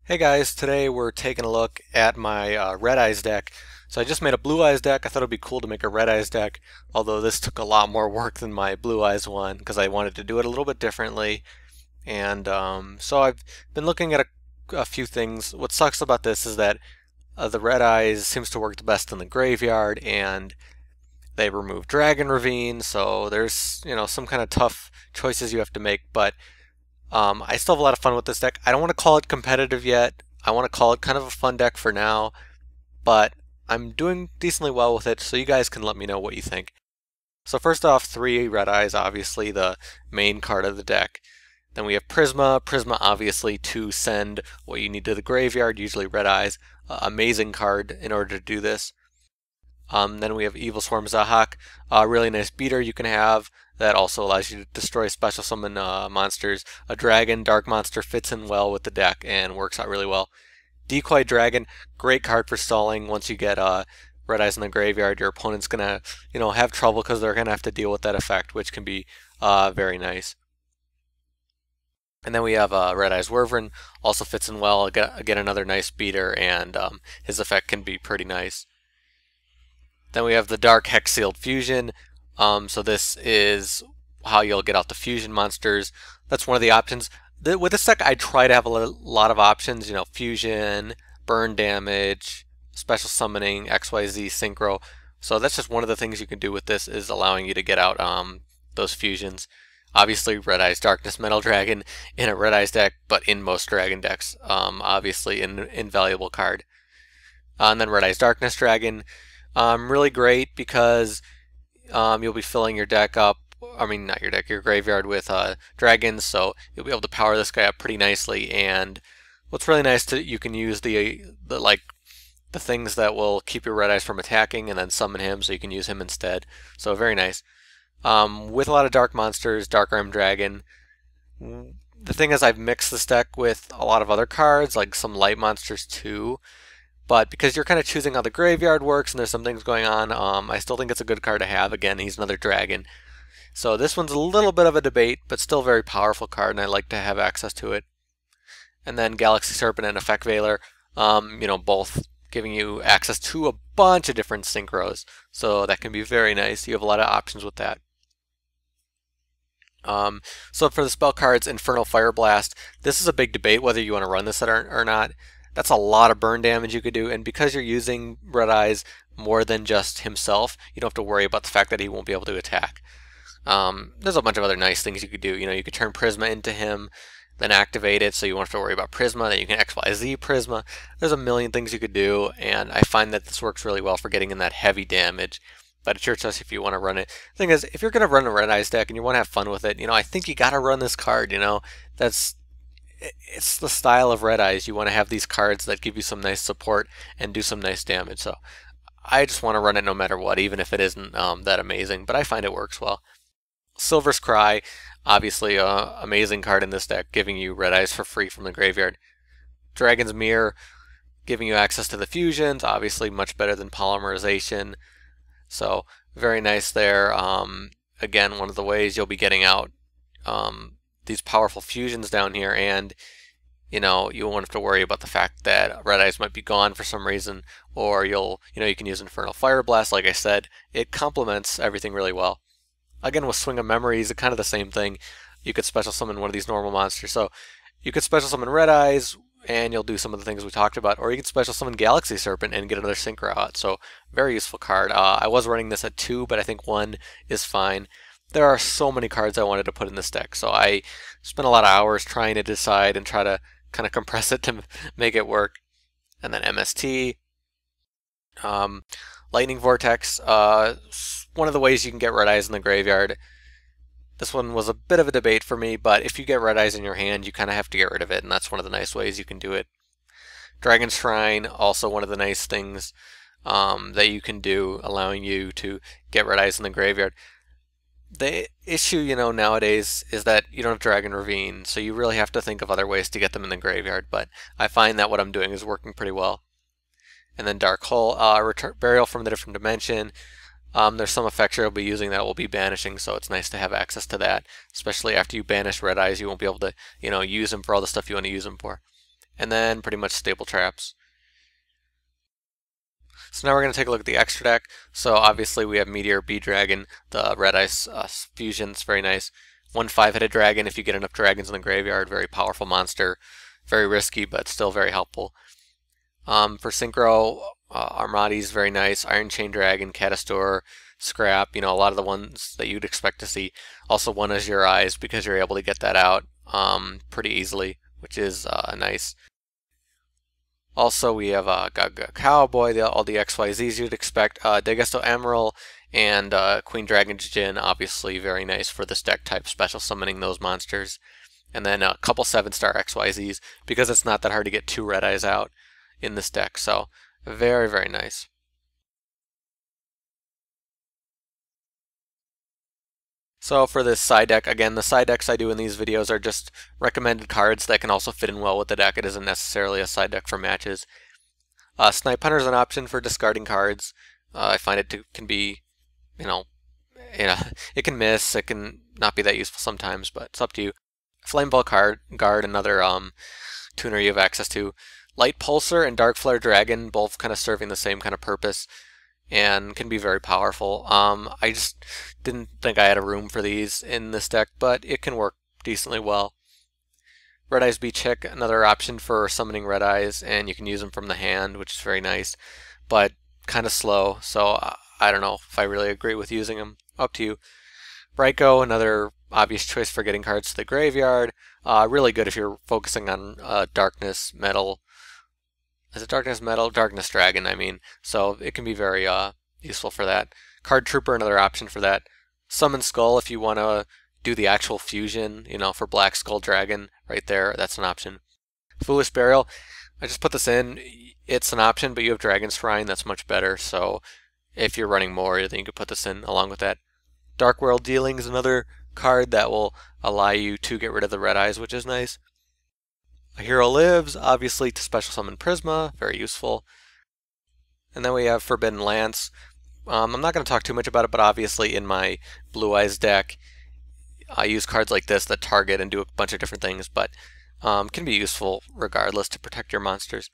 Hey guys, today we're taking a look at my Red-Eyes deck. So I just made a Blue-Eyes deck. I thought it'd be cool to make a Red-Eyes deck, although this took a lot more work than my Blue-Eyes one because I wanted to do it a little bit differently. And so I've been looking at a few things. What sucks about this is that the Red-Eyes seems to work the best in the graveyard, and they remove Dragon Ravine, so there's some kind of tough choices you have to make, but I still have a lot of fun with this deck. I don't want to call it competitive yet. I want to call it kind of a fun deck for now, but I'm doing decently well with it, so you guys can let me know what you think. So first off, 3 Red-Eyes, obviously the main card of the deck. Then we have Prisma. Prisma obviously to send what you need to the graveyard, usually Red-Eyes. Amazing card in order to do this. Then we have Evilswarm Zahak, a really nice beater you can have that also allows you to destroy special summon monsters. A dragon, dark monster fits in well with the deck and works out really well. Decoy Dragon, great card for stalling. Once you get Red-Eyes in the graveyard, your opponent's gonna have trouble because they're gonna have to deal with that effect, which can be very nice. And then we have Red-Eyes Wyvern, also fits in well. Again, another nice beater, and his effect can be pretty nice. Then we have the Dark Hex-Sealed Fusion. So this is how you'll get out the fusion monsters. That's one of the options. With this deck, I try to have a lot of options. Fusion, burn damage, special summoning, XYZ, synchro. So that's just one of the things you can do with this, is allowing you to get out those fusions. Obviously, Red-Eyes Darkness Metal Dragon in a Red-Eyes deck, but in most Dragon decks, obviously an invaluable card. And then Red-Eyes Darkness Dragon. Really great because you'll be filling your deck up, not your deck, your graveyard with dragons, so you'll be able to power this guy up pretty nicely. And what's really nice, you can use the things that will keep your Red-Eyes from attacking and then summon him, so you can use him instead. So very nice. With a lot of dark monsters, Dark Arm Dragon. The thing is, I've mixed this deck with a lot of other cards, like some light monsters too. But because you're kind of choosing how the graveyard works and there's some things going on, I still think it's a good card to have. Again, he's another dragon. So this one's a little bit of a debate, but still a very powerful card, and I like to have access to it. And then Galaxy Serpent and Effect Veiler, both giving you access to a bunch of different synchros. So that can be very nice. You have a lot of options with that. So for the spell cards, Infernal Fire Blast, this is a big debate whether you want to run this or not. That's a lot of burn damage you could do, and because you're using Red-Eyes more than just himself, you don't have to worry about the fact that he won't be able to attack. There's a bunch of other nice things you could do. You could turn Prisma into him, then activate it, so you won't have to worry about Prisma. Then you can XYZ Prisma. There's a million things you could do, and I find that this works really well for getting in that heavy damage. But it's your choice if you want to run it. The thing is, if you're going to run a Red-Eyes deck and you want to have fun with it, I think you got to run this card. It's the style of Red-Eyes. You want to have these cards that give you some nice support and do some nice damage. So I just want to run it no matter what, even if it isn't that amazing. But I find it works well. Silver's Cry, obviously an amazing card in this deck, giving you Red-Eyes for free from the graveyard. Dragon's Mirror, giving you access to the fusions, obviously much better than Polymerization. So very nice there. Again, one of the ways you'll be getting out these powerful fusions down here, and you won't have to worry about the fact that Red-Eyes might be gone for some reason, or you can use Infernal Fire Blast. Like I said, it complements everything really well. Again, with Swing of Memories, it's kind of the same thing. You could special summon one of these normal monsters, so you could special summon Red-Eyes and you'll do some of the things we talked about, or you can special summon Galaxy Serpent and get another synchro out. So very useful card. I was running this at 2, but I think 1 is fine. There are so many cards I wanted to put in this deck, so I spent a lot of hours trying to decide and try to kind of compress it to make it work. And then MST, Lightning Vortex, one of the ways you can get Red-Eyes in the graveyard. This one was a bit of a debate for me, but if you get Red-Eyes in your hand, you kind of have to get rid of it, and that's one of the nice ways you can do it. Dragon Shrine, also one of the nice things that you can do, allowing you to get Red-Eyes in the graveyard. The issue, nowadays is that you don't have Dragon Ravine, so you really have to think of other ways to get them in the graveyard, but I find that what I'm doing is working pretty well. And then Dark Hole, Burial from the Different Dimension. There's some effects you'll be using that will be banishing, so it's nice to have access to that, especially after you banish Red-Eyes. You won't be able to, use them for all the stuff you want to use them for. and then pretty much stable traps. So now we're going to take a look at the extra deck. So obviously we have Meteor B Dragon, the Red-Eyes fusion. It's very nice. 1 5-headed dragon if you get enough dragons in the graveyard. Very powerful monster. Very risky, but still very helpful. For Synchro, Armades, very nice. Iron Chain Dragon, Catastor, Scrap, a lot of the ones that you'd expect to see. Also one Azure-Eyes because you're able to get that out pretty easily, which is nice. Also, we have Cowboy, all the XYZs you'd expect. Dagesto Emerald and Queen Dragon's Djinn, obviously very nice for this deck type, special summoning those monsters. And then a couple 7-star XYZs, because it's not that hard to get 2 Red-Eyes out in this deck. So, very, very nice. So for this side deck, again, the side decks I do in these videos are just recommended cards that can also fit in well with the deck. It isn't necessarily a side deck for matches. Snipe Hunter is an option for discarding cards. I find it can be, it can miss, it can not be that useful sometimes, but it's up to you. Flame Ball Guard, another tuner you have access to. Light Pulsar and Dark Flare Dragon, both kind of serving the same kind of purpose, and can be very powerful. I just didn't think I had a room for these in this deck, but it can work decently well. Red-Eyes Beach Hick, another option for summoning Red-Eyes, and you can use them from the hand, which is very nice, but kind of slow, so I don't know if I really agree with using them. Up to you. Braico, another obvious choice for getting cards to the graveyard. Really good if you're focusing on Darkness, Metal. Is it Darkness Metal? Darkness Dragon, I mean. So it can be very useful for that. Card Trooper, another option for that. Summon Skull if you want to do the actual fusion, for Black Skull Dragon right there. That's an option. Foolish Burial, I just put this in. It's an option, but you have Dragon Shrine. That's much better. So if you're running more, then you could put this in along with that. Dark World Dealing is another card that will allow you to get rid of the Red-Eyes, which is nice. A Hero Lives, obviously to special summon Prisma, very useful. And then we have Forbidden Lance. I'm not going to talk too much about it, but obviously in my Blue Eyes deck, I use cards like this that target and do a bunch of different things, but can be useful regardless to protect your monsters.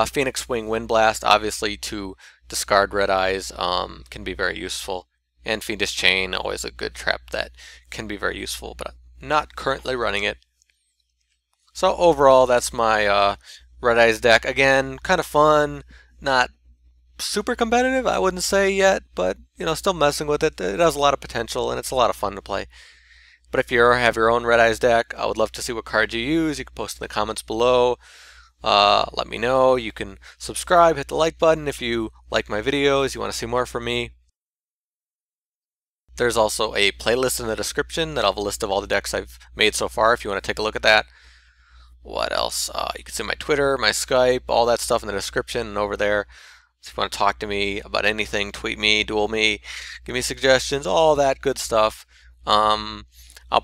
Phoenix Wing Windblast, obviously to discard Red-Eyes, can be very useful. And Fiendish Chain, always a good trap that can be very useful, but I'm not currently running it. So overall, that's my Red-Eyes deck. Again, kind of fun, not super competitive, I wouldn't say yet, but still messing with it. It has a lot of potential, and it's a lot of fun to play. But if you have your own Red-Eyes deck, I would love to see what cards you use. You can post in the comments below. Let me know. You can subscribe, hit the like button if you like my videos, you want to see more from me. There's also a playlist in the description that'll have a list of all the decks I've made so far if you want to take a look at that. What else? You can see my Twitter, my Skype, all that stuff in the description and over there. So if you want to talk to me about anything, tweet me, duel me, give me suggestions, all that good stuff. I'll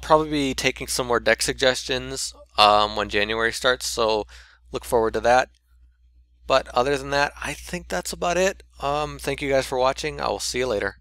probably be taking some more deck suggestions when January starts, so look forward to that. But other than that, I think that's about it. Thank you guys for watching. I will see you later.